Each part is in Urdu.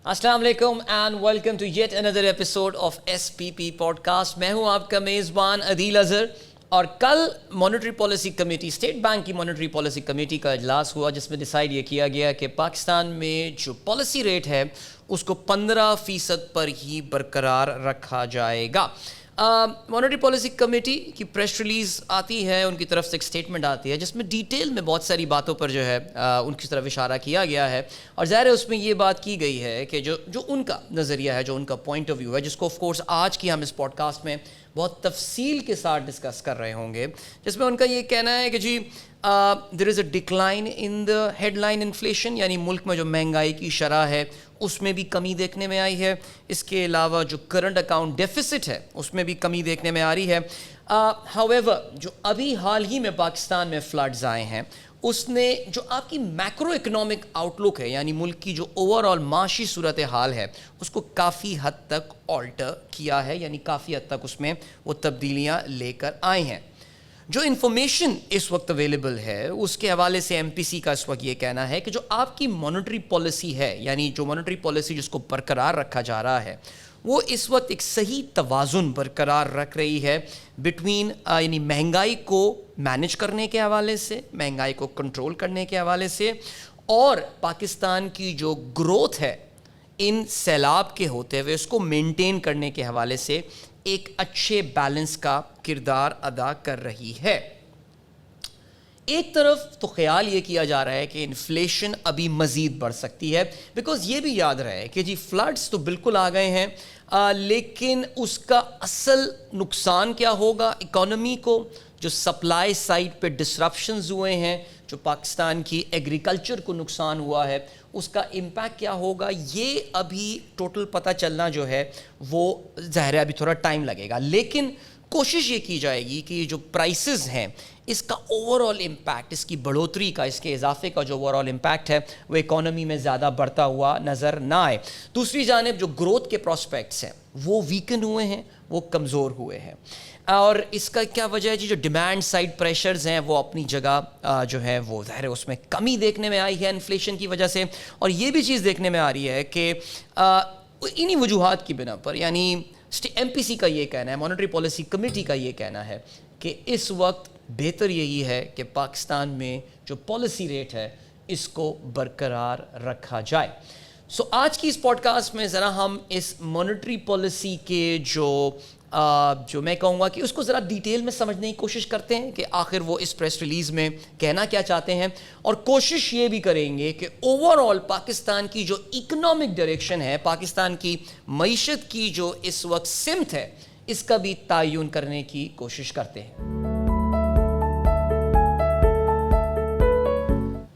السلام علیکم and welcome to yet another episode of SBP پی پی پوڈ کاسٹ. میں ہوں آپ کا میزبان عدیل اظہر. اور کل monetary policy committee State Bank کی مانیٹری پالیسی کمیٹی کا اجلاس ہوا جس میں ڈیسائیڈ یہ کیا گیا کہ پاکستان میں جو پالیسی ریٹ ہے اس کو 15% پر ہی برقرار رکھا جائے گا. مانیٹری پالیسی کمیٹی کی پریس ریلیز آتی ہے, ان کی طرف سے ایک اسٹیٹمنٹ آتی ہے جس میں ڈیٹیل میں بہت ساری باتوں پر جو ہے ان کی طرف اشارہ کیا گیا ہے. اور ظاہر ہے اس میں یہ بات کی گئی ہے کہ جو ان کا نظریہ ہے, جو ان کا پوائنٹ آف ویو ہے, جس کو آف کورس آج کی ہم اس پوڈ کاسٹ میں بہت تفصیل کے ساتھ ڈسکس کر رہے ہوں گے, جس میں ان کا یہ کہنا ہے کہ جی there is a decline in the headline inflation, یعنی ملک میں جو مہنگائی کی شرح ہے اس میں بھی کمی دیکھنے میں آئی ہے. اس کے علاوہ جو کرنٹ اکاؤنٹ ڈیفیسٹ ہے اس میں بھی کمی دیکھنے میں آ رہی ہے. ہاؤیور جو ابھی حال ہی میں پاکستان میں فلڈز آئے ہیں اس نے جو آپ کی میکرو اکنامک آؤٹ لک ہے, یعنی ملک کی جو اوور آل معاشی صورتحال ہے, اس کو کافی حد تک آلٹر کیا ہے, یعنی کافی حد تک اس میں وہ تبدیلیاں لے کر آئی ہیں. جو انفارمیشن اس وقت اویلیبل ہے اس کے حوالے سے ایم پی سی کا اس وقت یہ کہنا ہے کہ جو آپ کی مانیٹری پالیسی ہے, یعنی جو مانیٹری پالیسی جس کو برقرار رکھا جا رہا ہے, وہ اس وقت ایک صحیح توازن برقرار رکھ رہی ہے بٹوین یعنی مہنگائی کو مینیج کرنے کے حوالے سے, مہنگائی کو کنٹرول کرنے کے حوالے سے, اور پاکستان کی جو گروتھ ہے ان سیلاب کے ہوتے ہوئے اس کو مینٹین کرنے کے حوالے سے ایک اچھے بیلنس کا کردار ادا کر رہی ہے. ایک طرف تو خیال یہ کیا جا رہا ہے کہ انفلیشن ابھی مزید بڑھ سکتی ہے, بیکاز یہ بھی یاد رہے کہ جی فلڈز تو بالکل آ گئے ہیں, لیکن اس کا اصل نقصان کیا ہوگا اکانومی کو, جو سپلائی سائڈ پہ ڈسرپشنز ہوئے ہیں, جو پاکستان کی ایگریکلچر کو نقصان ہوا ہے, اس کا امپیکٹ کیا ہوگا, یہ ابھی ٹوٹل پتہ چلنا جو ہے وہ ظاہر ہے ابھی تھوڑا ٹائم لگے گا. لیکن کوشش یہ کی جائے گی کہ یہ جو پرائسز ہیں اس کا اوور آل امپیکٹ, اس کی بڑھوتری کا, اس کے اضافے کا جو اوور آل امپیکٹ ہے وہ اکانومی میں زیادہ بڑھتا ہوا نظر نہ آئے. دوسری جانب جو گروتھ کے پراسپیکٹس ہیں وہ ویکن ہوئے ہیں, وہ کمزور ہوئے ہیں. اور اس کا کیا وجہ ہے جی, جو ڈیمانڈ سائڈ پریشرز ہیں وہ اپنی جگہ جو ہے وہ ظاہر ہے اس میں کمی دیکھنے میں آئی ہے انفلیشن کی وجہ سے. اور یہ بھی چیز دیکھنے میں آ رہی ہے کہ انہی وجوہات کی بنا پر, یعنی ایم پی سی کا یہ کہنا ہے, مانیٹری پالیسی کمیٹی کا یہ کہنا ہے کہ اس وقت بہتر یہی ہے کہ پاکستان میں جو پالیسی ریٹ ہے اس کو برقرار رکھا جائے. سو آج کی اس پوڈ کاسٹ میں ذرا ہم اس مانیٹری پالیسی کے جو میں کہوں گا کہ اس کو ذرا ڈیٹیل میں سمجھنے کی کوشش کرتے ہیں کہ آخر وہ اس پریس ریلیز میں کہنا کیا چاہتے ہیں, اور کوشش یہ بھی کریں گے کہ اوور آل پاکستان کی جو اکنامک ڈائریکشن ہے, پاکستان کی معیشت کی جو اس وقت سمت ہے, اس کا بھی تعین کرنے کی کوشش کرتے ہیں.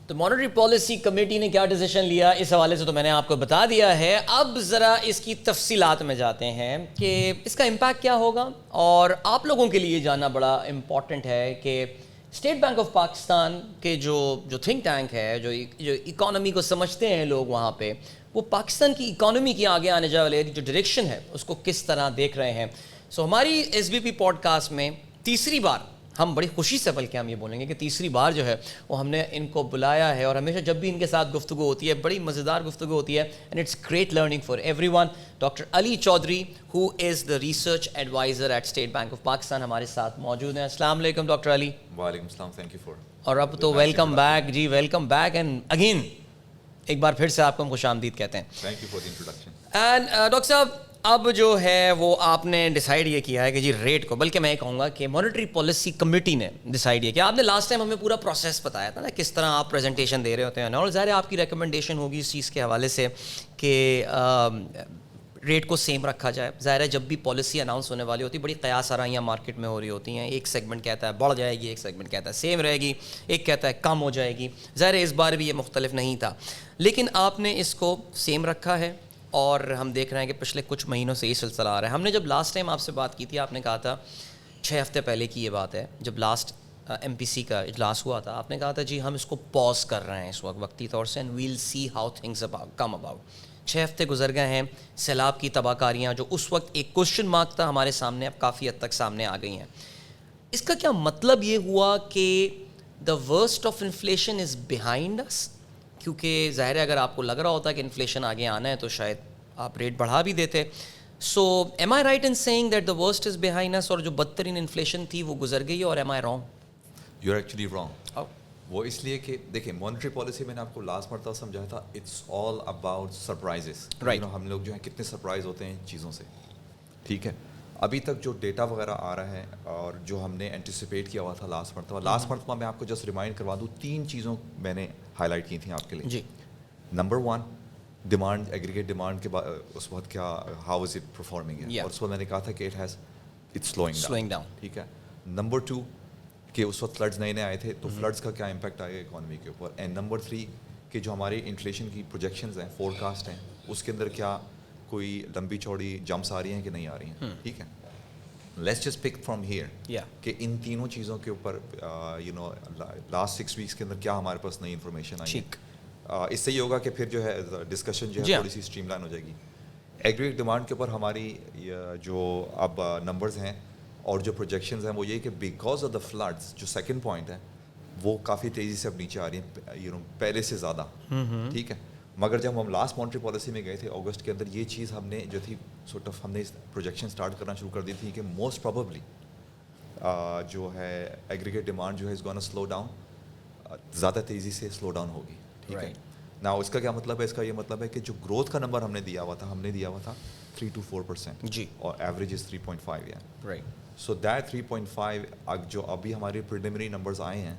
تو مانیٹری پالیسی کمیٹی نے کیا ڈیسیشن لیا اس حوالے سے تو میں نے آپ کو بتا دیا ہے. اب ذرا اس کی تفصیلات میں جاتے ہیں کہ اس کا امپیکٹ کیا ہوگا. اور آپ لوگوں کے لیے جاننا بڑا امپورٹنٹ ہے کہ اسٹیٹ بینک آف پاکستان کے جو تھنک ٹینک ہے, جو اکانومی کو سمجھتے ہیں لوگ وہاں پہ, وہ پاکستان کی اکانومی کی آگے آنے جانے والی جو ڈائریکشن ہے اس کو کس طرح دیکھ رہے ہیں. سو ہماری ایس بی پی پوڈ کاسٹ میں تیسری بار, ہم بڑی خوشی سے بلکہ ہم یہ بولیں گے کہ تیسری بار جو ہے وہ ہم نے ان کو بلایا ہے, اور ہمیشہ جب بھی ان کے ساتھ گفتگو ہوتی ہے بڑی مزیدار گفتگو ہوتی ہے, and it's great learning for everyone. Doctor Ali Chaudhry who is the research adviser at State Bank of Pakistan ہمارے ساتھ موجود ہیں. السلام علیکم ڈاکٹر علی. وعلیکم السلام, تھینک یو فار. اور اب تو welcome back ji, welcome back and again ایک بار پھر سے آپ کو ہم خوش آمدید کہتے ہیں. Thank you for the introduction. And doctor صاحب اب جو ہے وہ آپ نے ڈیسائیڈ یہ کیا ہے کہ جی ریٹ کو, بلکہ میں یہ کہوں گا کہ مانیٹری پالیسی کمیٹی نے ڈیسائیڈ یہ کیا. آپ نے لاسٹ ٹائم ہمیں پورا پروسیس بتایا تھا نا, کس طرح آپ پریزنٹیشن دے رہے ہوتے ہیں, اور ظاہر آپ کی ریکمنڈیشن ہوگی اس چیز کے حوالے سے کہ ریٹ کو سیم رکھا جائے. ظاہر ہے جب بھی پالیسی اناؤنس ہونے والی ہوتی ہے بڑی قیاس آرائیاں مارکیٹ میں ہو رہی ہوتی ہیں, ایک سیگمنٹ کہتا ہے بڑھ جائے گی, ایک سیگمنٹ کہتا ہے سیم رہے گی, ایک کہتا ہے کم ہو جائے گی. ظاہر ہے اس بار بھی یہ مختلف نہیں تھا, لیکن آپ نے اس کو سیم رکھا ہے, اور ہم دیکھ رہے ہیں کہ پچھلے کچھ مہینوں سے یہ سلسلہ آ رہا ہے. ہم نے جب لاسٹ ٹائم آپ سے بات کی تھی آپ نے کہا تھا, 6 ہفتے پہلے کی یہ بات ہے, جب لاسٹ ایم پی سی کا اجلاس ہوا تھا, آپ نے کہا تھا جی ہم اس کو پاز کر رہے ہیں اس وقت وقتی طور سے, and we'll see how things come about. 6 ہفتے گزر گئے ہیں, سیلاب کی تباہ کاریاں جو اس وقت ایک کوشچن مارک تھا ہمارے سامنے, اب کافی حد تک سامنے آ گئی ہیں. اس کا کیا مطلب یہ ہوا کہ the worst of inflation is behind us, کیونکہ ظاہر ہے اگر آپ کو لگ رہا ہوتا کہ انفلیشن آگے آنا ہے تو شاید آپ ریٹ بڑھا بھی دیتے. So am I right in seeing that the worst is behind us, اور جو بدترین انفلیشن تھی وہ گزر گئی ہے, اور am I wrong? You are actually wrong. وہ اس لیے کہ دیکھیں مانیٹری پالیسی میں نے آپ کو لاسٹ مرتبہ سمجھایا تھا, اٹس آل اباؤٹ سرپرائزز. ہم لوگ جو ہیں کتنے سرپرائز ہوتے ہیں چیزوں سے. ٹھیک ہے, ابھی تک جو ڈیٹا وغیرہ آ رہا ہے اور جو ہم نے اینٹیسپیٹ کیا ہوا تھا لاسٹ مرتبہ میں آپ کو جسٹ ریمائنڈ کروا دوں, 3 چیزوں میں نے ہائی لائٹ کی تھیں آپ کے لیے. جی. نمبر 1, ڈیمانڈ, ایگریگیٹ ڈیمانڈ کے بعد اس وقت کیا, ہاؤ از اٹ پرفارمنگ, اور اس وقت میں نے کہا تھا کہ اٹس سلوئنگ ڈاؤن. ٹھیک ہے. نمبر 2 کہ اس وقت فلڈز نئے آئے تھے, تو فلڈز کا کیا امپیکٹ آئے گا اکانومی کے اوپر. اینڈ نمبر 3 کہ جو ہماری انفلیشن کی پروجیکشنز ہیں, فور کاسٹ ہیں, اس کے اندر کیا کوئی لمبی چوڑی جمپس آ رہی ہیں کہ نہیں آ رہی ہیں. ٹھیک ہے, let's just pick from here کہ ان تینوں چیزوں کے اوپر لاسٹ 6 ویکس کے اندر کیا ہمارے پاس نئی انفارمیشن آئی ہے. اس سے یہ ہوگا کہ پھر جو ہے ڈسکشن جو ہے تھوڑی سی اسٹریم لائن ہو جائے گی. ایگریگیٹ ڈیمانڈ کے اوپر ہماری جو اب نمبرز ہیں اور جو پروجیکشنز ہیں وہ یہ کہ بیکاز آف دا فلڈس, جو سیکنڈ پوائنٹ ہے وہ کافی تیزی سے اب نیچے آ رہی ہیں پہلے سے زیادہ. ٹھیک ہے, مگر جب ہم لاسٹ مانیٹری پالیسی میں گئے تھے اگست کے اندر, یہ چیز ہم نے جو تھی سورٹ آف ہم نے پروجیکشن اسٹارٹ کرنا شروع کر دی تھی کہ موسٹ پروبیبلی جو ہے ایگریگیٹ ڈیمانڈ جو ہے از گونا سلو ڈاؤن, زیادہ تیزی سے سلو ڈاؤن ہوگی. ٹھیک ہے. نا اس کا کیا مطلب ہے, اس کا یہ مطلب ہے کہ جو گروتھ کا نمبر ہم نے دیا ہوا تھا 3 to 4%. جی. اور ایوریج از 3.5. یا رائٹ. سو دیٹ 3.5 جو ابھی ہمارے پریلیمنری نمبرز آئے ہیں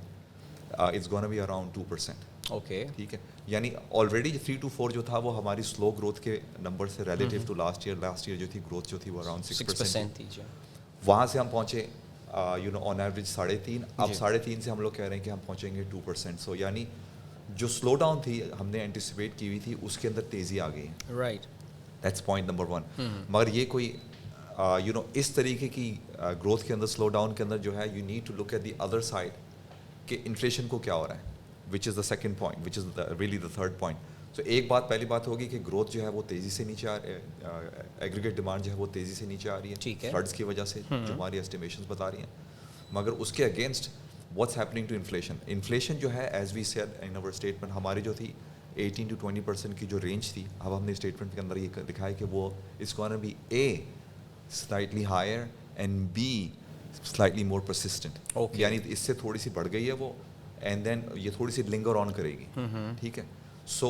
it's gonna be around 2%. Okay. ٹھیک ہے, یعنی آلریڈی 3 to 4 جو تھا وہ ہماری سلو گروتھ کے نمبر سے ریلیٹیو ٹو لاسٹ ایئر جو تھی گروتھ جو تھی وہ اراؤنڈ 6% تھی. وہاں سے ہم پہنچے آن ایوریج 3.5. اب 3.5 سے ہم لوگ کہہ رہے ہیں کہ ہم پہنچیں گے 2%. سو یعنی جو سلو ڈاؤن تھی ہم نے اینٹیسپیٹ کی ہوئی تھی اس کے اندر تیزی آ گئی ہے. رائٹ. That's point number 1. مگر یہ کوئی اس طریقے کی گروتھ کے اندر سلو ڈاؤن کے اندر جو ہے you need to look at the other side کہ انفلیشن کو کیا ہو رہا ہے, which is the second point, which is really the third point. تو ایک بات, پہلی بات ہوگی کہ گروتھ جو ہے وہ تیزی سے نیچے ایگریگیٹ ڈیمانڈ جو ہے وہ تیزی سے نیچے آ رہی ہے فلڈس کی وجہ سے, جو ہماری ایسٹیمیشنز بتا رہی ہیں. مگر اس کے against what's happening to inflation. Inflation جو ہے ایز وی سیڈ ان اور اسٹیٹمنٹ ہماری جو تھی 18 to 20% کی جو رینج تھی, اب ہم نے اسٹیٹمنٹ کے اندر یہ دکھایا کہ وہ اس کو be a slightly higher and be slightly more persistent. یعنی اس سے تھوڑی سی بڑھ گئی ہے وہ, اینڈ دین یہ تھوڑی سی لنگر آن کرے گی. ٹھیک ہے. So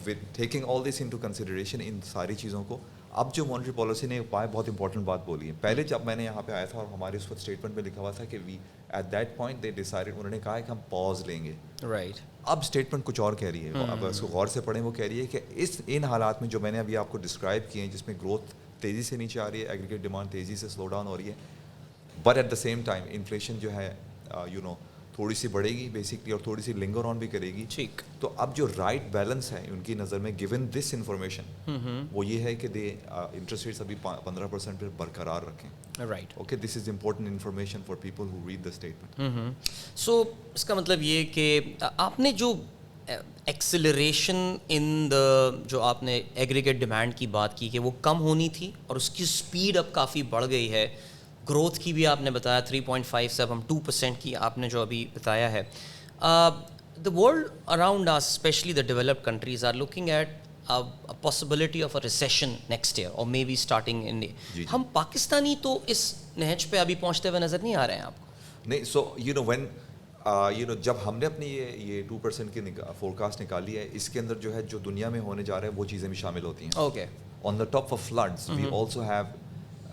with taking all this into consideration, ان ساری چیزوں کو, اب جو مانیٹری پالیسی نے بہت امپورٹنٹ بات بولی ہے. پہلے جب میں نے یہاں پہ آیا تھا اور ہمارے اس وقت اسٹیٹمنٹ میں لکھا ہوا تھا کہ we at that point they decide, انہوں نے کہا ہے کہ ہم پاز لیں گے. رائٹ. اب اسٹیٹمنٹ کچھ اور کہہ رہی ہے, اب اس کو غور سے پڑھیں. وہ کہہ رہی ہے کہ ان حالات میں جو میں نے ابھی آپ کو ڈسکرائب کیے ہیں, جس میں گروتھ تیزی سے نیچے آ رہی ہے, ایگریگیٹ ڈیمانڈ تیزی سے سلو ڈاؤن ہو رہی ہے, but at the same time inflation جو ہے تھوڑی سی بڑھے گی بیسکلی, اور تھوڑی سی لنگر آن بھی کرے گی. ٹھیک. تو اب جو رائٹ بیلنس ہے ان کی نظر میں گیون دس انفارمیشن, وہ یہ ہے کہ دے انٹرسٹ ریٹس ابھی 15% پہ برقرار رکھیں. Right. Okay, this is important information for people who read the statement. سو اس کا مطلب یہ کہ آپ نے جو ایکسلریشن ان دا جو آپ نے ایگریگیٹ ڈیمانڈ کی بات کی کہ وہ کم ہونی تھی, اور اس کی اسپیڈ اب کافی بڑھ گئی ہے. گروتھ کی بھی آپ نے بتایا 3.5 سے اب ہم 2% کی آپ نے جو ابھی بتایا ہے. The world around us especially the developed countries are looking at possibility of a recession next year اور مے بی اسٹارٹنگ ان. ہم پاکستانی تو اس نہج پہ ابھی پہنچتے ہوئے نظر نہیں آ رہے ہیں آپ کو. نہیں. سو وین جب ہم نے اپنی یہ 2% کی فور کاسٹ نکالی ہے, اس کے اندر جو ہے جو دنیا میں ہونے جا رہا ہے وہ چیزیں بھی شامل ہوتی ہیں. Okay. On the top of floods we also have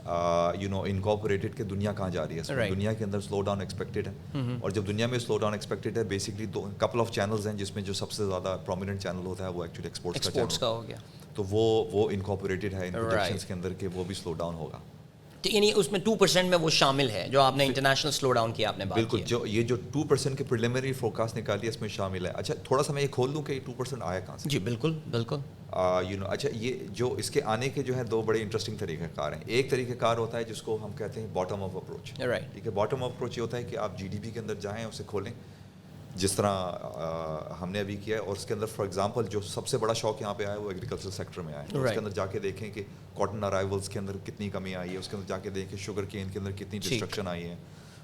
incorporated کہ دنیا کہاں جا رہی ہے. دنیا کے اندر سلو ڈاؤن ایکسپیکٹڈ ہے, اور جب دنیا میں سلو ڈاؤن ایکسپیکٹڈ ہے, بیسکلی کپل آف چینلز ہیں جس میں جو سب سے زیادہ پرومیننٹ چینل ہوتا ہے وہ ایکچولی ایکسپورٹس کا ہو گیا. تو وہ انکارپوریٹڈ ہے ان پروجیکشنز کے اندر کہ وہ بھی سلو ڈاؤن ہوگا. یعنی اس میں 2% میں وہ شامل ہے جو آپ نے انٹرنیشنل سلو ڈاؤن کی آپ نے بات کی. بالکل, جو یہ جو 2% کی پریلیمنری فور کاسٹ نکالی ہے اس میں شامل ہے. اچھا, تھوڑا سا میں یہ کھول دوں کہ یہ 2% آیا کہاں سے. جی بالکل بالکل. اچھا, یہ جو اس کے آنے کے جو ہے دو بڑے انٹرسٹنگ طریقہ کار ہیں. ایک طریقہ کار ہوتا ہے جس کو ہم کہتے ہیں باٹم اپ اپروچ. ٹھیک ہے. باٹم اپ اپروچ یہ ہوتا ہے کہ آپ جی ڈی پی کے اندر جائیں, اسے کھولیں جس طرح ہم نے ابھی کیا ہے, اور اس کے اندر فار ایگزامپل جو سب سے بڑا شوق یہاں پہ آیا ہے وہ ایگریکلچر سیکٹر میں آیا ہے. اس کے اندر جا کے دیکھیں کہ کاٹن ارائیولس کے اندر کتنی کمی آئی ہے, اس کے اندر جا کے دیکھیں شوگر کین کے اندر کتنی ڈسٹرکشن آئی ہے,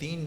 3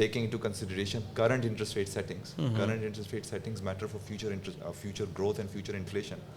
taking into consideration current interest rate settings. Current interest rate settings matter for future growth and future inflation.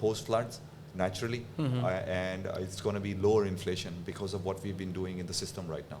post floods naturally, and it's going to be lower inflation because of what we've been doing in the system right now.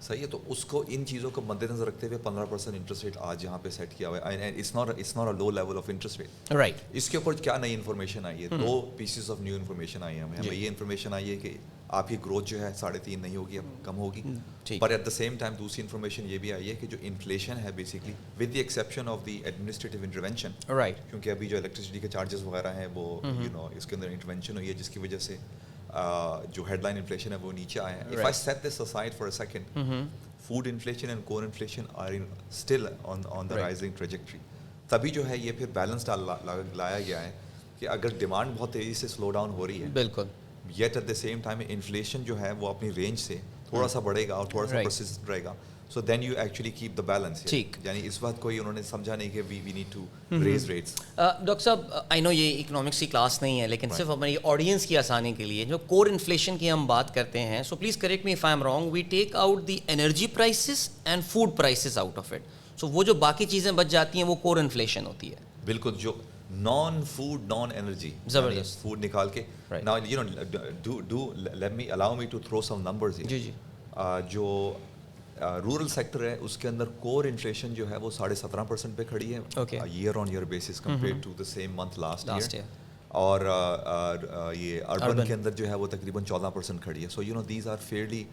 صحیح ہے. تو اس کو ان چیزوں کو مد نظر رکھتے ہوئے 15% انٹرسٹ ریٹ آج یہاں پہ سیٹ کیا ہوا ہے. It's not a low level of interest rate. Right. اس کے اوپر کیا نئی انفارمیشن آئی ہے؟ 2 پیسز آف نیو انفارمیشن آئی ہے ہمیں. یہ انفارمیشن آئی ہے کہ آپ کی گروتھ جو ہے 3.5 نہیں ہوگی, اب کم ہوگی. پر ایٹ دا سیم ٹائم دوسری انفارمیشن یہ بھی آئی ہے کہ جو انفلیشن ہے basically with the exception of the administrative intervention, right, کیونکہ ابھی جو الیکٹریسٹی کے چارجز وغیرہ ہیں وہ اس کے اندر انٹرونشن ہوئی ہے جس کی وجہ سے جو ہیڈ لائن انفلیشن ہے وہ نیچے آیا ہے. If I set this aside for a second, food inflation and core inflation are still on the rising trajectory. تبھی جو ہے یہ پھر بیلنس لایا گیا ہے کہ اگر ڈیمانڈ بہت تیزی سے سلو ڈاؤن ہو رہی ہے, بالکل, yet at the same time inflation جو ہے وہ اپنی رینج سے تھوڑا سا بڑھے گا اور تھوڑا سا پرسسٹ رہے گا. So then you actually keep the balance. ٹھیک, یعنی اس بات کوئی انہوں نے سمجھا نہیں کہ we need to raise rates. Doctor صاحب آئی نو یہ اکنامکس کی کلاس نہیں ہے, لیکن صرف ہماری آڈینس کی آسانی کے لیے جو کور انفلیشن کی ہم بات کرتے ہیں, so please correct me if I am wrong, we take out the energy prices and food prices out of it. So وہ جو باقی چیزیں بچ جاتی ہیں وہ کور انفلیشن ہوتی ہے. بالکل, جو نان فوڈ نان انرجی زبردست فوڈ نکال کے. Now you know do let me allow me to throw some numbers. جی جی. جو رورل سیکٹر ہے اس کے اندر کور انفلیشن جو ہے وہ 17.5% پہ کھڑی ہے year on year basis compare to the same month last year. اور یہ اربن کے اندر جو ہے وہ تقریباً 14% کھڑی ہے. So you know these are fairly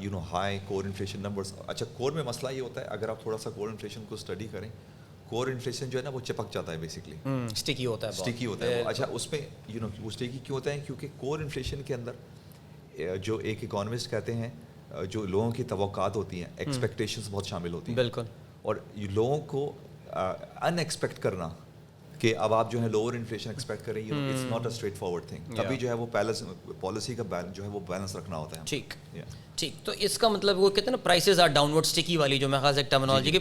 you know high core inflation numbers. اچھا, کور میں مسئلہ یہ ہوتا ہے اگر آپ تھوڑا سا کور انفلیشن کو اسٹڈی کریں, کور انفلیشن جو ہے نا وہ چپک جاتا ہے بیسکلی, اسٹیکی ہوتا ہے, اسٹیکی ہوتا ہے. اچھا, اس میں یو نو وہ اسٹیکی کیوں ہوتا ہے؟ کیونکہ کور انفلیشن کے اندر جو ایک اکانومسٹ کہتے ہیں جو لوگوں کی توقعات ہوتی ہیں, ایکسپیکٹیشنز بہت شامل ہوتی ہیں. بالکل. اور لوگوں کو ان ایکسپیکٹ کرنا کہ اب آپ جو ہے لوور انفلیشن ایکسپیکٹ کریں, you know it's not a straight forward thing. تبھی جو ہے وہ پالیسی کا جو ہے وہ بیلنس رکھنا ہوتا ہے. ٹھیک ٹھیک. تو اس کا مطلب وہ کہتے ہیں نا prices are downward sticky والی جو میں خاص ایک ٹرمینالوجی کہ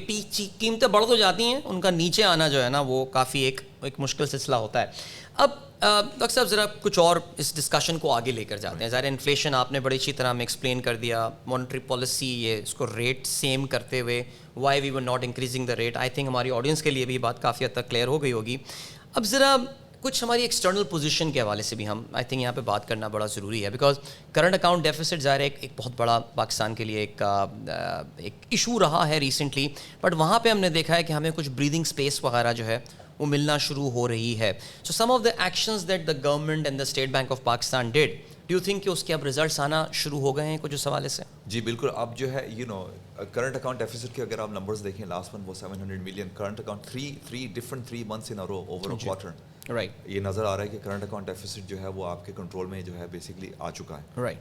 قیمتیں بڑھ تو جاتی ہیں, ان کا نیچے آنا جو ہے نا وہ کافی ایک مشکل سلسلہ ہوتا ہے. اب ڈاکٹر صاحب ذرا کچھ اور اس ڈسکشن کو آگے لے کر جاتے ہیں. ظاہر انفلیشن آپ نے بڑی اچھی طرح میں ایکسپلین کر دیا, مانیٹری پالیسی یہ اس کو ریٹ سیم کرتے ہوئے why we were not increasing the rate. I think ہماری آڈینس کے لیے بھی بات کافی حد تک کلیئر ہو گئی ہوگی. اب ذرا کچھ ہماری ایکسٹرنل پوزیشن کے حوالے سے بھی ہم آئی تھنک یہاں پہ بات کرنا بڑا ضروری ہے, بیکاز کرنٹ اکاؤنٹ ڈیفیسٹ ظاہر ایک بہت بڑا پاکستان کے لیے ایک ایشو رہا ہے ریسنٹلی, بٹ وہاں پہ ہم نے دیکھا ہے کہ ہمیں کچھ بریدنگ اسپیس وغیرہ جو ہے وہ ملنا شروع ہو رہی ہے. So some of the actions that the government and the State Bank of Pakistan did, do you think کہ اس کے اب ریزلٹس آنا شروع ہو گئے ہیں کچھ اس حوالے سے؟ جی بالکل. اب جو ہے you know current account deficit کے اگر آپ نمبرز دیکھیں, لاسٹ منتھ وہ 700 million. Current account 3 months in a row over a quarter, right, یہ نظر آ رہا ہے کہ کرنٹ اکاؤنٹ ڈیفیسٹ جو ہے وہ آپ کے کنٹرول میں جو ہے بیسکلی آ چکا ہے. Right.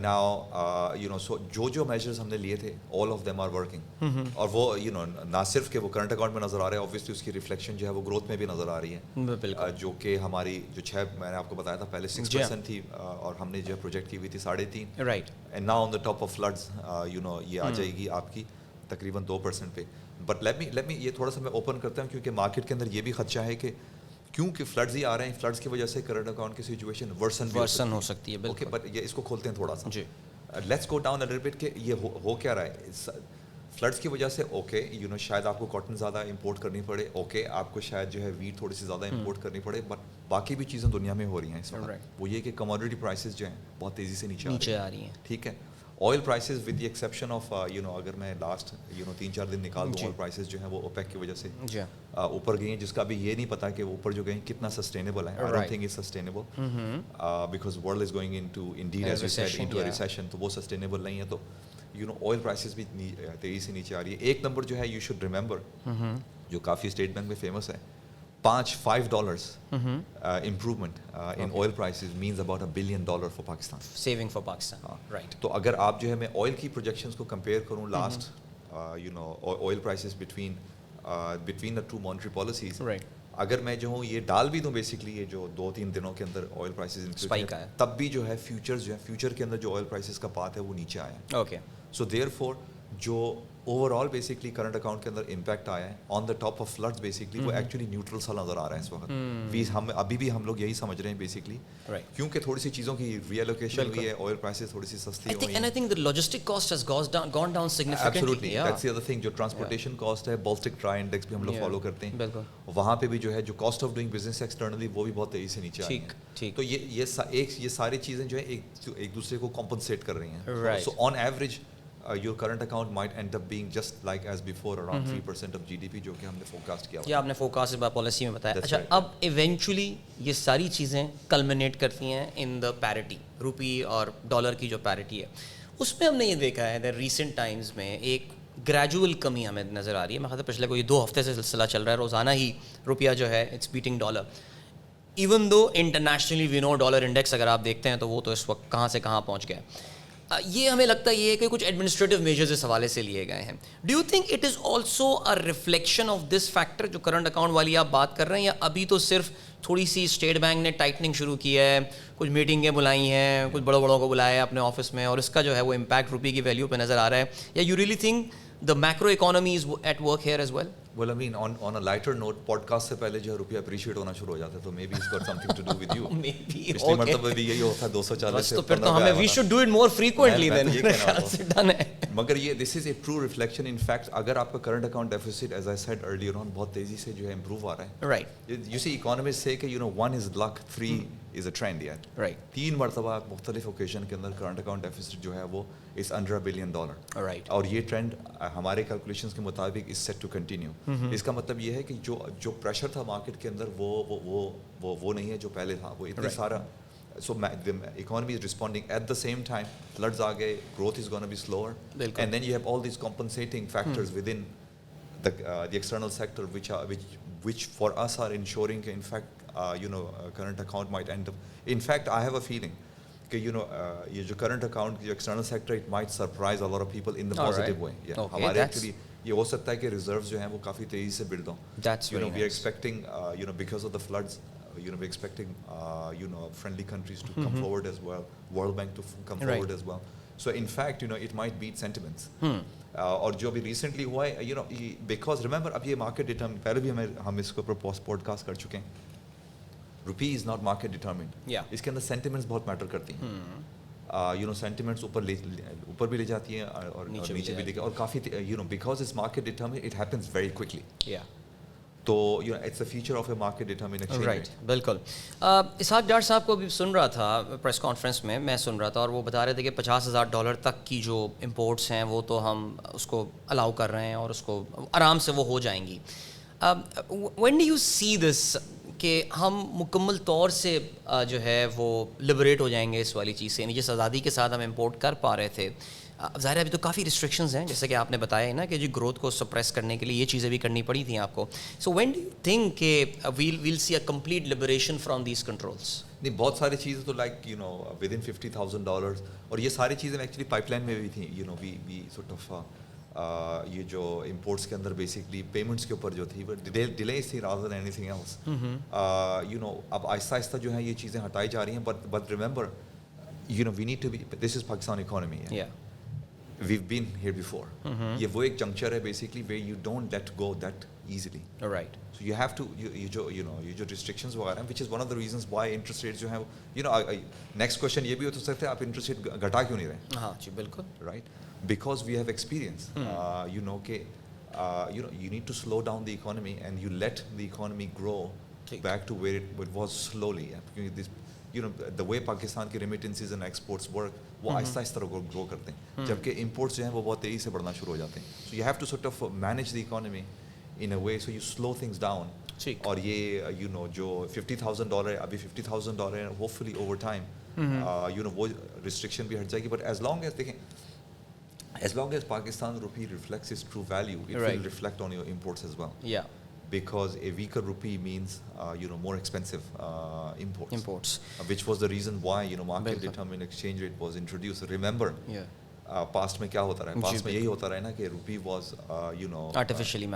Now you know so جو میجرز ہم نے لیے تھے all of them are working. اور وہ یو نو نہ صرف کہ وہ کرنٹ اکاؤنٹ میں نظر آ رہا ہے, اوبویسلی اس کی ریفلیکشن جو ہے وہ گروتھ میں بھی نظر آ رہی ہے, جو کہ ہماری جو 6 میں نے آپ کو بتایا تھا پہلے 6% تھی, اور ہم نے جو ہے پروجیکٹ کی ہوئی تھی 3.5. Right. And now on the top of floods you know یہ آ جائے گی آپ کی تقریباً 2% پہ. بٹ لیٹ می یہ تھوڑا سا میں اوپن کرتا ہوں, کیونکہ مارکیٹ کے اندر یہ بھی خدشہ ہے کہ کیونکہ فلڈز ہی آ رہے ہیں, فلڈز کی وجہ سے کرنٹ اکاؤنٹ کی سچویشن ورسن ہو سکتی ہے. اوکے, بٹ یہ اس کو کھولتے ہیں تھوڑا سا. جی, let's go down a little bit کہ یہ ہو کیا رہا ہے فلڈس کی وجہ سے. اوکے, یو نو شاید آپ کو کاٹن زیادہ امپورٹ کرنی پڑے, اوکے آپ کو شاید جو ہے ویٹ تھوڑی سی زیادہ امپورٹ کرنی پڑے, بٹ باقی بھی چیزیں دنیا میں ہو رہی ہیں اس وقت. وہ یہ کہ کموڈیٹی پرائسز جو ہیں بہت تیزی سے نیچے آ رہی ہیں. ٹھیک ہے, oil prices with the exception of you know اگر میں لاسٹ یو نو 3-4 دن نکال دوں, آئل پرائسز جو ہیں وہ اوپیک کی وجہ سے اوپر گئی ہیں, جس کا ابھی یہ نہیں پتا کہ وہ اوپر جو گئیں کتنا سسٹینیبل ہے. I don't think it's sustainable because world is going into indeed as you said into a recession, تو وہ سسٹینیبل نہیں ہے. تو یو نو آئل پرائسز بھی تیزی سے نیچے آ رہی ہے. ایک نمبر جو ہے یو شوڈ ریمبر, جو کافی اسٹیٹ بینک میں فیمس ہے, $5 improvement in oil prices means about $1 billion for Pakistan. Saving for Pakistan. Right. تو اگر آپ جو ہے میں oil کی projections کو compare کروں last you know oil prices between the two monetary policies. Right. اگر میں جو ہوں یہ ڈال بھی دوں بیسکلی یہ جو 2-3 دنوں کے اندر آئل پرائسز اسپائک آیا, تب بھی جو ہے فیوچرز جو ہے فیوچر کے اندر جو آئل پرائسز کا پاتھ ہے وہ نیچے آیا ہے. اوکے. سو دیئر فور جو overall basically current account کے اندر امپیکٹ آیا ہے on the top of floods basically وہ ایکچولی نیوٹرل سا نظر آ رہا ہے اس وقت. ہم ابھی بھی ہم لوگ یہی سمجھ رہے ہیں بیسکلی, کیونکہ تھوڑی سی چیزوں کی ری ایلوکیشن ہوئی ہے, آئل پرائسز تھوڑی سی سستی ہوئی ہیں. And I think the logistic cost has gone down significantly. Absolutely. That's the other thing. جو ٹرانسپورٹیشن کاسٹ ہے, Baltic Dry Index بھی ہم لوگ فالو کرتے ہیں, وہاں پہ بھی جو ہے جو cost of doing business externally وہ بھی بہت تیزی سے نیچے آئی ہے. تو یہ ساری چیزیں جو ہے ایک دوسرے کو کمپنسیٹ کر رہی ہیں. So on average your current account might end up being just like as before around 3% of GDP جو کہ ہم نے forecast کیا. یہ آپ نے فوکس پالیسی میں بتایا. اچھا right. اب ایونچولی یہ ساری چیزیں کلمنیٹ کرتی ہیں ان دا پیرٹی, روپی اور ڈالر کی جو پیرٹی ہے اس میں ہم نے یہ دیکھا ہے ریسنٹ ٹائمز میں ایک گریجول کمی ہمیں نظر آ رہی ہے. میں خیال پچھلے کوئی 2 ہفتے سے سلسلہ چل رہا ہے, روزانہ ہی روپیہ جو ہے it's beating dollar. Even though internationally we know dollar index اگر آپ دیکھتے ہیں تو وہ تو اس وقت کہاں سے کہاں پہنچ گیا. یہ ہمیں لگتا یہ ہے کہ کچھ ایڈمنسٹریٹو میجرز اس حوالے سے لیے گئے ہیں. Do you think it is also a reflection of this factor جو کرنٹ اکاؤنٹ والی آپ بات کر رہے ہیں, یا ابھی تو صرف تھوڑی سی اسٹیٹ بینک نے ٹائٹنگ شروع کی ہے, کچھ میٹنگیں بلائی ہیں, کچھ بڑوں کو بلایا ہے اپنے آفس میں, اور اس کا جو ہے وہ امپیکٹ روپی کی ویلیو پہ نظر آ رہا ہے, یا you really think the macro economy is at work here as well? Well, I mean, on a lighter note, podcast سے پہلے جو ہے روپیہ اپریشیٹ ہونا شروع ہو جاتا ہے, تو maybe it's got something to do with you. Maybe, پچھلی مرتبہ بھی یہی ہوتا ہے 240 سے. تو پھر تو ہمیں we should do it more frequently then. Done ہے. مگر یہ this is a true reflection. In fact, اگر آپ کا current account deficit, as I said earlier on, بہت تیزی سے جو ہے improve آ رہا ہے. Right. You see, economists say کہ 1 is luck, 3 is a trend. Yeah. Right. 3 مرتبہ مختلف اوکیشن کے اندر current account deficit جو ہے وہ is under $1 billion. Right. اور یہ ٹرینڈ ہمارے کیلکولیشنس کے مطابق is set to continue. اس کا مطلب یہ ہے کہ جو پریشر تھا مارکیٹ کے اندر وہ نہیں ہے جو پہلے تھا, وہ اتنا سارا. So the economy is responding at the same time. Floods aa gaye, growth is going to be slower. Bilkul. And then you have all these compensating factors within the external sector which for us are ensuring in fact current account might end up. In fact, I have a feeling کہ یہ جو کرنٹ اکاؤنٹ جو external sector it might surprise a lot of people in the positive way. ہمارے ایکچولی یہ ہو سکتا ہے کہ ریزروز جو ہیں وہ کافی تیزی سے بلڈ ہوں. We are expecting because of the floods, we're expecting friendly countries to come forward as well, World Bank to come forward as well. So in fact it might beat sentiments. اور جو بھی ریسنٹلی ہوا ہے because remember اب یہ مارکیٹ ڈیٹرمنٹ, پہلے بھی ہم اس کو پوڈ کاسٹ کر چکے ہیں. روپی از ناٹ مارکیٹ ڈیٹرمنڈ. اس کے اندر سینٹیمنٹس بہت میٹر کرتی ہیں. سینٹیمنٹس اوپر بھی لے جاتی ہیں اور نیچے بھی لے کے, اور کافی because it's market determined it happens very quickly. تو it's a feature of a market determined exchange rate. بالکل. اسحاق ڈار صاحب کو بھی سن رہا تھا پریس کانفرنس میں, میں سن رہا تھا, اور وہ بتا رہے تھے کہ $50,000 تک کی جو امپورٹس ہیں وہ تو ہم اس کو الاؤ کر رہے ہیں اور اس کو آرام سے وہ ہو جائیں گی. وین ڈو یو سی دس کہ ہم مکمل طور سے جو ہے وہ لبریٹ ہو جائیں گے اس والی چیز سے, یعنی جس آزادی کے ساتھ ہم امپورٹ کر پا رہے تھے؟ اب ظاہر ہے ابھی تو کافی ریسٹرکشنز ہیں, جیسے کہ آپ نے بتایا ہے نا کہ جی گروتھ کو سپریس کرنے کے لیے یہ چیزیں بھی کرنی پڑی تھیں آپ کو. So when do you think کہ we'll see a complete liberation from these controls? نہیں, بہت ساری چیزیں تو لائک ود ان $50,000, اور یہ ساری چیزیں ایکچولی پائپ لائن میں بھی تھیں. وی سورٹ آف یہ جو امپورٹس کے اندر بیسکلی پیمنٹس کے اوپر جو تھی وہ ڈیلیز تھی rather than anything else. اب آہستہ آہستہ جو ہے یہ چیزیں ہٹائی جا رہی ہیں. But remember we need to be, this is Pakistan economy. We've been here before. یہ وہ ایک جنکچر ہے basically where you don't let go that easily. Right. So you have to یہ جو restrictions وغیرہ ہیں, which is one of the reasons why interest rates جو ہیں next question یہ بھی ہو سکتا ہے آپ interest rate گھٹا کیوں نہیں رہے. ہاں جی بالکل. Right, because we have experience. کہ you need to slow down the economy and you let the economy grow back to where it was slowly. The way Pakistan کے remittances and exports work, وہ آہستہ آہستہ گرو کرتے ہیں, جبکہ امپورٹس جو ہیں وہ بہت تیزی سے بڑھنا شروع ہو جاتے ہیں. So you have to sort of manage the economy in a way so you slow things down. اور یہ جو $50,000 ابھی $50,000 hopefully over time وہ restriction بھی ہٹ جائے گی. But as long as دیکھیں, as long as Pakistan rupee reflects its true value, it will reflect on your imports as well. Because a weaker rupee means more expensive imports, which was the reason why market determined exchange rate was introduced. Remember, past میں کیا ہوتا رہا ہے, past میں یہی ہوتا رہا ہے نا کہ rupee was artificially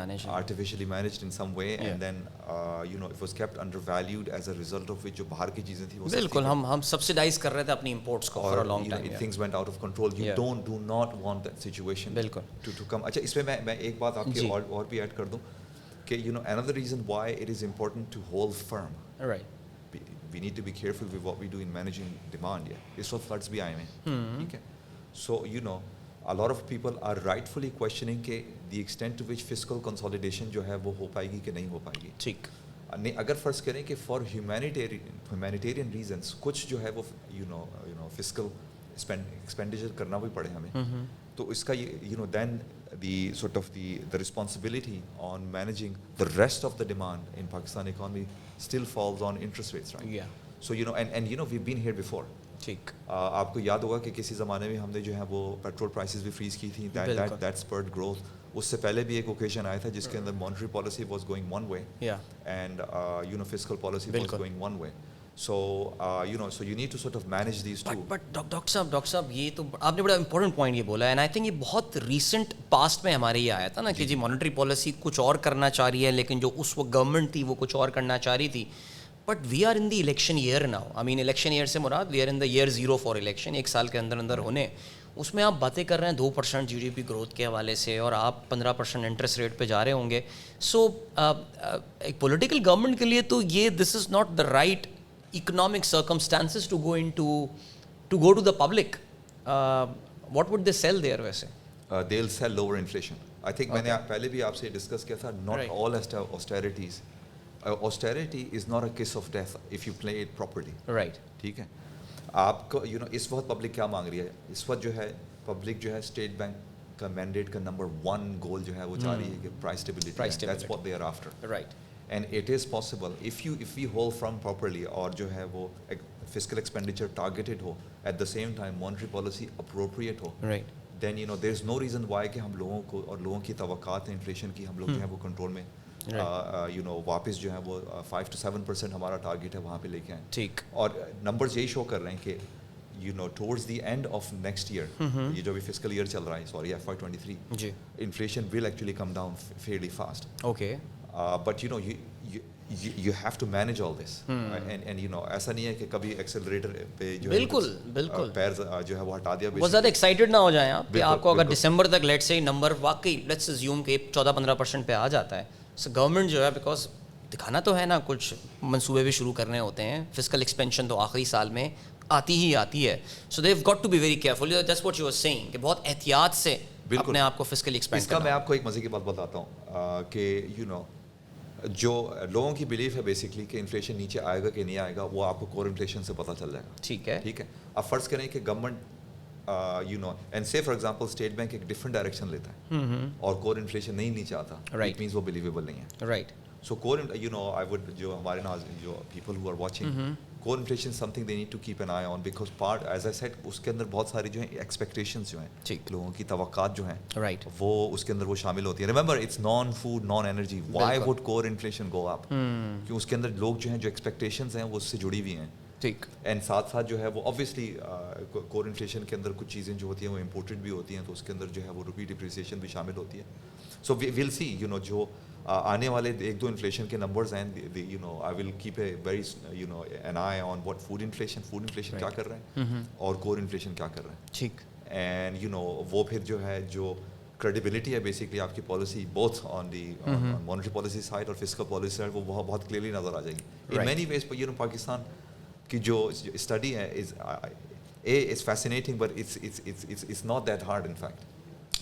managed in some way, and then it was kept undervalued as a result of which جو باہر کی چیزیں تھیں وہ بالکل ہم سبسیڈائز کر رہے تھے اپنی امپورٹس کو for a long time. Things went out of control. You do not want that situation to come. اچھا, اس میں میں ایک بات آپ کی اور بھی ایڈ کر دوں کہ another reason why it is important to hold firm. Right. We need to be careful with what we do in managing demand. اس وقت floods بھی آئے ہیں, ٹھیک ہے. So a lot of people are rightfully questioning کہ the extent to which fiscal consolidation جو ہے وہ ہو پائے گی کہ نہیں ہو پائے گی. ٹھیک. اگر فرض کریں کہ for humanitarian reasons کچھ جو ہے وہ fiscal expenditure کرنا بھی پڑے ہمیں, تو اس کا then the sort of the responsibility on managing the rest of the demand in Pakistan economy still falls on interest rates, right? Yeah. So and we've been here before. ٹھیک. آپ کو یاد ہوگا کہ کسی زمانے میں ہم نے جو ہے وہ پیٹرول پرائسز بھی فریز کی تھیں. that spurred growth. اس سے پہلے بھی ایک اوکیزن آیا تھا جس کے اندر monetary policy was going one way and fiscal policy was going one way. So so you need to sort of manage these two. But doctor صاحب یہ تو آپ نے بڑا امپورٹنٹ پوائنٹ یہ بولا ہے, اینڈ آئی تھنک یہ بہت ریسنٹ پاسٹ میں ہمارے یہ آیا تھا نا کہ جی مانیٹری پالیسی کچھ اور کرنا چاہ رہی ہے, لیکن جو اس وقت گورنمنٹ تھی وہ کچھ اور کرنا چاہ رہی تھی. But we are in the election year now. I mean election year سے مراد we are in the year 0 for election. ایک سال کے اندر ہونے, اس میں آپ باتیں کر رہے ہیں 2% GDP گروتھ کے حوالے سے, اور آپ 15% انٹرسٹ ریٹ پہ جا رہے ہوں گے. سو ایک پولیٹیکل گورنمنٹ کے لیے تو یہ this is not the right economic circumstances to go to the public. What would they sell there ویسے؟ They'll sell lower inflation. I think میں نے پہلے بھی آپ سے ڈسکس کیا تھا, not all austerities. Austerity is not a kiss of death if you play it properly. Right. ٹھیک ہے. آپ کو اس وقت پبلک کیا مانگ رہی ہے؟ اس وقت جو ہے پبلک جو ہے اسٹیٹ بینک کا مینڈیٹ کا نمبر 1 گول جو ہے وہ چاہ رہی ہے کہ price stability. That's what they are after. Right. And it is possible if we hold firm properly اور جو ہے وہ fiscal expenditure targeted who, at the same time monetary policy appropriate who, right, then there is no reason why کہ ہم لوگوں کو اور لوگوں کی توقعات ہیں انفلیشن کی ہم لوگ جو ہے وہ کنٹرول میں واپس جو ہے وہ 5 to 7% ہمارا ٹارگیٹ ہے وہاں پہ لے کے آئیں. ٹھیک. اور نمبرز یہی شو کر رہے ہیں کہ towards the end of next year, یہ جو بھی fiscal year چل رہا ہے, sorry FY23, G, inflation will actually come down fairly fast. Okay. But you have to manage all this. And ایسا نہیں ہے کہ کبھی ایکسلریٹر پہ جو بالکل پیر جو ہے وہ ہٹا دیا. بہت زیادہ ایکسائٹیڈ نہ ہو جائیں آپ کہ آپ کو اگر دسمبر تک لیٹ سے نمبر واقعی لیٹس اسیوم کہ 14-15% پہ آ جاتا ہے. سو گورنمنٹ جو ہے بیکاز دکھانا تو ہے نا, کچھ منصوبے بھی شروع کرنے ہوتے ہیں. فسکل ایکسپینشن تو آخری سال میں آتی ہے. So they have got to be very careful. That's what you are saying کہ بہت احتیاط سے اپنے آپ کو فسکلی ایکسپینڈ کرنا. اس کا میں آپ کو ایک مزے کی بات بتاتا ہوں کہ جو لوگوں کی بلیف ہے بیسکلی کہ انفلیشن نیچے آئے گا کہ نہیں آئے گا, وہ آپ کو کور انفلیشن سے پتہ چل جائے گا. ٹھیک ہے. اب فرض کریں کہ گورنمنٹ اینڈ سے فار ایگزامپل اسٹیٹ بینک ایک ڈفرنٹ ڈائریکشن لیتا ہے اور کور انفلیشن نہیں نیچے آتا, اٹ مینس وہ بلیویبل نہیں ہے. Right. So cover I would جو ہمارے جو people who are watching, core inflation something they need to keep an I on because part as I said اس کے اندر بہت ساری جو ہیں ایکسپیکٹیشنس جو ہیں لوگوں کی توقعات جو ہیں رائٹ وہ اس کے اندر وہ شامل ہوتی ہیں. Remember it's non food non energy. Why would core inflation go up? کیوں اس کے اندر لوگ جو ہیں جو ایکسپیکٹیشنز ہیں وہ اس سے جڑی ہوئی ہیں. ٹھیک. اینڈ ساتھ ساتھ جو ہے وہ اوبویسلی کور انفلیشن کے اندر کچھ چیزیں جو ہوتی ہیں وہ امپورٹڈ بھی ہوتی ہیں, تو اس کے اندر جو ہے وہ روپی ڈپریسیشن بھی شامل ہوتی ہے. سو ویل سی جو آنے والے 1-2 انفلیشن کے نمبرز ہیں, I will keep a very eye I what food فوڈ انفلیشن کیا کر رہے ہیں اور کور انفلیشن کیا کر رہے ہیں. ٹھیک. اینڈ وہ پھر جو ہے جو کریڈیبلٹی ہے بیسکلی آپ کی policy both on the monetary policy side اور فسکل پالیسی سائڈ وہ بہت کلیئرلی نظر آ جائے گی. ان مینی ویز پاکستان کی جو اسٹڈی ہے is fascinating but it's not that hard in fact.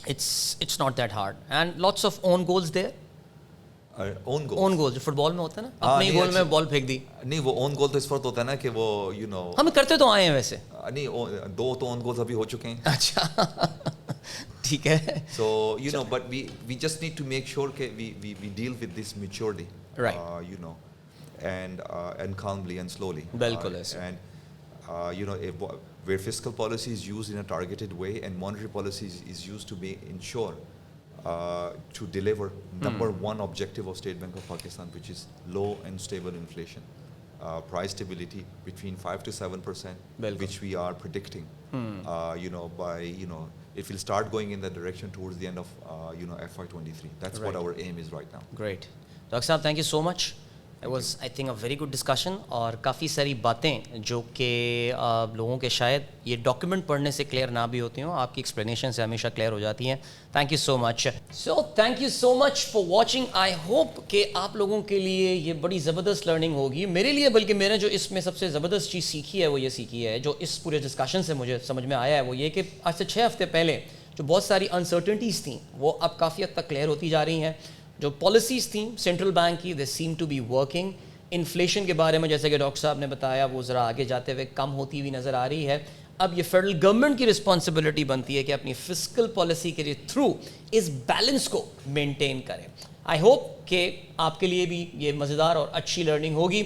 It's not that hard and lots of own goals there. own goals جو فٹ بال میں ہوتا ہے نا, اپنے گول میں بال پھینک دی. نہیں وہ اون گول تو اس وقت ہوتا ہے نا کہ وہ ہم کرتے تو آئے ہیں ویسے. نہیں 2 تو اون گولز ابھی ہو چکے ہیں. اچھا ٹھیک ہے. So but we just need to make sure کہ we deal with this maturely, right, and calmly and slowly. بالکل ایسے. And where fiscal policy is used in a targeted way and monetary policy is used to ensure to deliver number one objective of State Bank of Pakistan, which is low and stable inflation, price stability between 5 to 7%, which we are predicting. By it will start going in that direction towards the end of FY23. That's what our aim is right now. Great. Dr. Saab, thank you so much. It was I think a very good discussion اور کافی ساری باتیں جو کہ لوگوں کے شاید یہ ڈاکیومنٹ پڑھنے سے کلیئر نہ بھی ہوتی ہوں, آپ کی ایکسپلینیشن سے ہمیشہ کلیئر ہو جاتی ہیں. Thank you so much. So thank you so much for watching. I hope کہ آپ لوگوں کے لیے یہ بڑی زبردست لرننگ ہوگی, میرے لیے بلکہ میں نے جو اس میں سب سے زبردست چیز سیکھی ہے وہ یہ سیکھی ہے, جو اس پورے ڈسکشن سے مجھے سمجھ میں آیا ہے وہ یہ کہ آج سے 6 ہفتے پہلے جو بہت ساری انسرٹنٹیز تھیں وہ اب کافی حد تک کلیئر ہوتی جا رہی ہیں. جو پالیسیز تھیں سینٹرل بینک کی they seem to be working. Inflation کے بارے میں جیسے کہ ڈاکٹر صاحب نے بتایا وہ ذرا آگے جاتے ہوئے کم ہوتی ہوئی نظر آ رہی ہے. اب یہ فیڈرل گورنمنٹ کی رسپانسبلٹی بنتی ہے کہ اپنی فسکل پالیسی کے تھرو اس بیلنس کو مینٹین کریں. آئی ہوپ کہ آپ کے لیے بھی یہ مزیدار اور اچھی لرننگ ہوگی.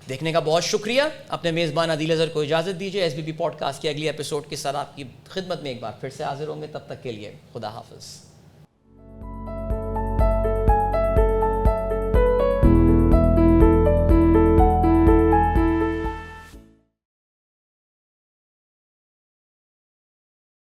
دیکھنے کا بہت شکریہ. اپنے میزبان عادل اظہر کو اجازت دیجیے. S B P pod cost کے اگلی ایپیسوڈ کے ساتھ آپ کی خدمت میں ایک بار پھر سے حاضر ہوں گے. تب تک کے لیے خدا حافظ.